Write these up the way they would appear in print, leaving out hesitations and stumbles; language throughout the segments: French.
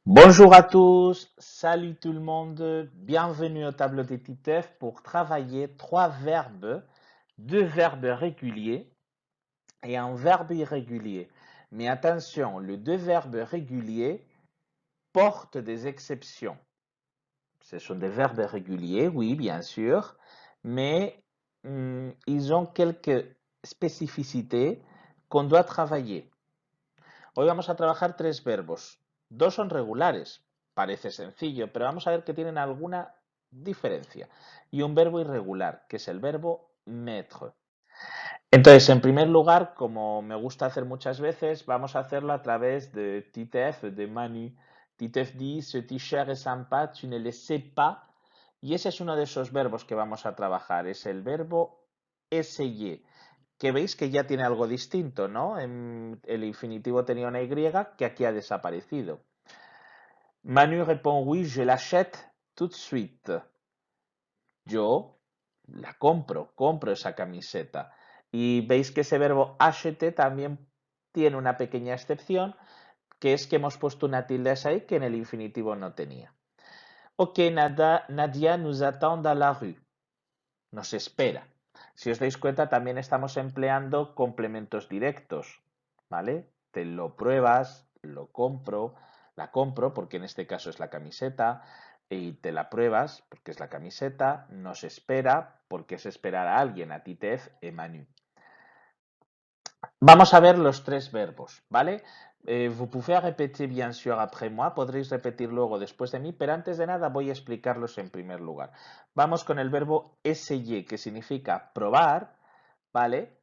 Bonjour à tous, salut tout le monde, bienvenue au tableau des TITEF pour travailler trois verbes, deux verbes réguliers et un verbe irrégulier. Mais attention, les deux verbes réguliers portent des exceptions. Ce sont des verbes réguliers, oui, bien sûr, mais ils ont quelques spécificités qu'on doit travailler. Hoy vamos a trabajar tres verbos. Dos son regulares, parece sencillo, pero vamos a ver que tienen alguna diferencia. Y un verbo irregular, que es el verbo mettre. Entonces, en primer lugar, como me gusta hacer muchas veces, vamos a hacerlo a través de Titef, de Manu. Titef dit, ce t-shirt est sympa, tu ne le sais pas. Y ese es uno de esos verbos que vamos a trabajar, es el verbo essayer, que veis que ya tiene algo distinto, ¿no? El infinitivo tenía una Y que aquí ha desaparecido. Manu répond oui, je l'achète tout de suite. Yo la compro esa camiseta. Y veis que ese verbo acheter también tiene una pequeña excepción, que es que hemos puesto una tilde ahí que en el infinitivo no tenía. Ok, Nadia nous attend dans la rue. Nos espera. Si os dais cuenta, también estamos empleando complementos directos, ¿vale? Te lo pruebas, lo compro, la compro, porque en este caso es la camiseta, y te la pruebas, porque es la camiseta, nos espera, porque es esperar a alguien, a ti, Tef, Emanu. Vamos a ver los tres verbos, ¿vale? Vous pouvez répéter bien sûr après moi, podréis repetir luego después de mí, pero antes de nada voy a explicarlos en primer lugar. Vamos con el verbo essayer, que significa probar, ¿vale?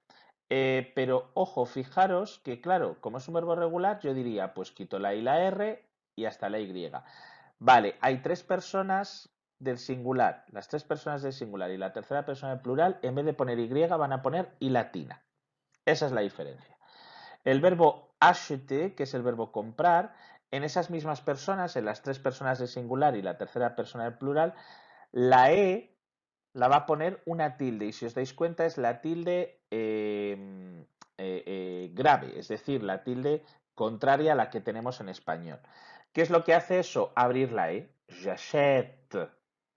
Pero ojo, fijaros que claro, como es un verbo regular, yo diría, pues quito la I y la R y hasta la Y. Vale, hay tres personas del singular, las tres personas del singular y la tercera persona del plural, en vez de poner Y van a poner I latina. Esa es la diferencia. El verbo acheter, que es el verbo comprar, en esas mismas personas, en las tres personas del singular y la tercera persona del plural, la E la va a poner una tilde. Y si os dais cuenta, es la tilde grave, es decir, la tilde contraria a la que tenemos en español. ¿Qué es lo que hace eso? Abrir la E. J'achète.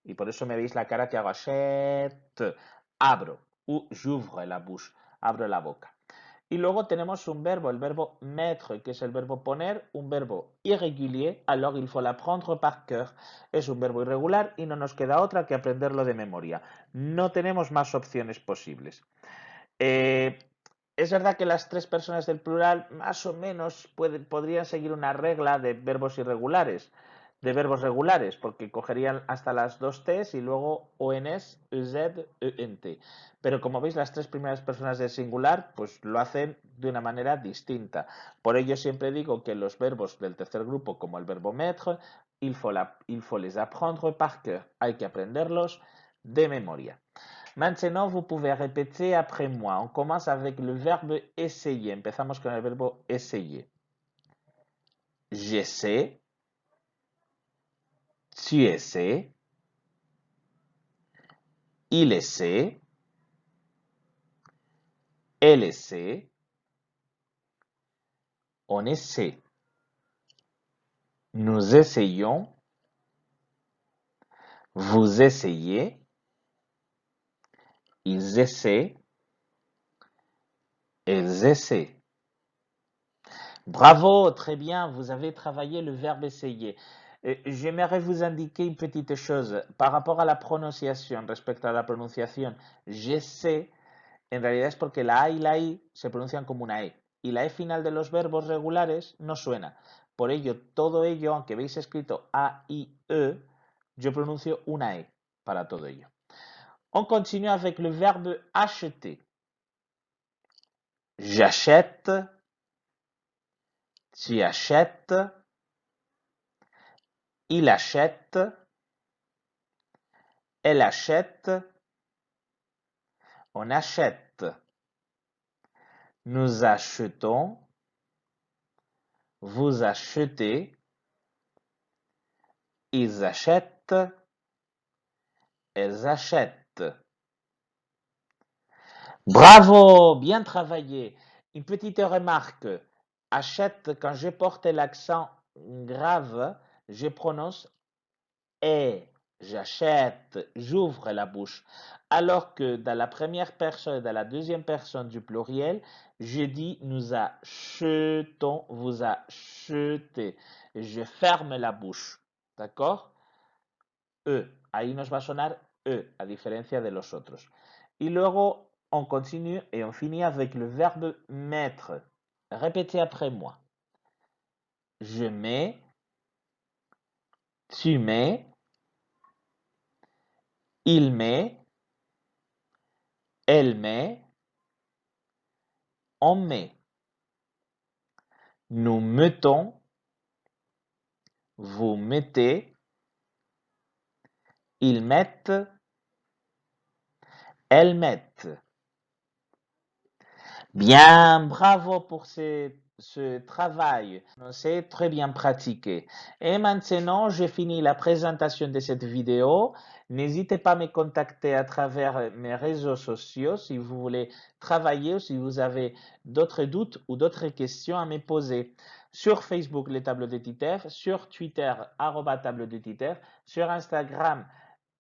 Y por eso me veis la cara que hago. Achète. Abro. Ou j'ouvre la bouche. Abro la boca. Y luego tenemos un verbo, el verbo mettre, que es el verbo poner, un verbo irrégulier, alors il faut l'apprendre par cœur. Es un verbo irregular y no nos queda otra que aprenderlo de memoria. No tenemos más opciones posibles. Es verdad que las tres personas del plural más o menos podrían seguir una regla de verbos irregulares, de verbos regulares, porque cogerían hasta las dos T's y luego ONs, EZ, ENT. Pero como veis, las tres primeras personas del singular pues lo hacen de una manera distinta. Por ello siempre digo que los verbos del tercer grupo, como el verbo mettre, il faut les apprendre par cœur. Hay que aprenderlos de memoria. Maintenant, vous pouvez répéter après moi. On commence avec le verbe essayer. Empezamos con el verbo essayer. J'essaie, tu essaies, il essaie, elle essaie, on essaie. Nous essayons, vous essayez, ils essaient, elles essaient. Bravo, très bien, vous avez travaillé le verbe essayer. J'aimerais vous indiquer une petite chose par rapport à la prononciation, respecto a la pronunciación. J'essaie, en realidad es porque la A y la I se pronuncian como una E. Y la E final de los verbos regulares no suena. Por ello, todo ello, aunque veis escrito A, I, E, yo pronuncio una E para todo ello. On continue avec le verbe acheter. J'achète, tu achètes, il achète, elle achète, on achète. Nous achetons, vous achetez, ils achètent, elles achètent. Bravo, bien travaillé. Une petite remarque. Achète, quand je porte l'accent grave, je prononce et, j'achète, j'ouvre la bouche. Alors que dans la première personne et dans la deuxième personne du pluriel, je dis nous achetons, vous achetez. Je ferme la bouche. ¿D'accord? Ahí nos va a sonar a diferencia de los otros. Y luego, on continue et on finit avec le verbe mettre. Répétez après moi. Je mets, tu mets, il met, elle met, on met. Nous mettons, vous mettez, ils mettent, elles mettent. Bien, bravo pour ce travail. C'est très bien pratiqué. Et maintenant, j'ai fini la présentation de cette vidéo. N'hésitez pas à me contacter à travers mes réseaux sociaux si vous voulez travailler ou si vous avez d'autres doutes ou d'autres questions à me poser. Sur Facebook, les tableaux de TITEF, sur Twitter, @tableau de TITEF, sur Instagram,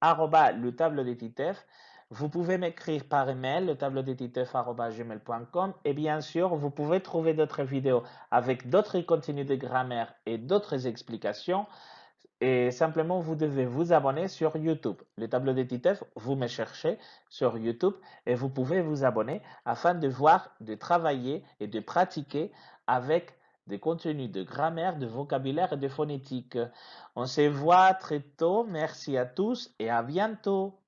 le tableau de TITEF. Vous pouvez m'écrire par email, le tableau de titef@gmail.com, et bien sûr, vous pouvez trouver d'autres vidéos avec d'autres contenus de grammaire et d'autres explications. Et simplement, vous devez vous abonner sur YouTube. Le tableau de TITEF, vous me cherchez sur YouTube et vous pouvez vous abonner afin de voir, de travailler et de pratiquer avec des contenus de grammaire, de vocabulaire et de phonétique. On se voit très tôt. Merci à tous et à bientôt.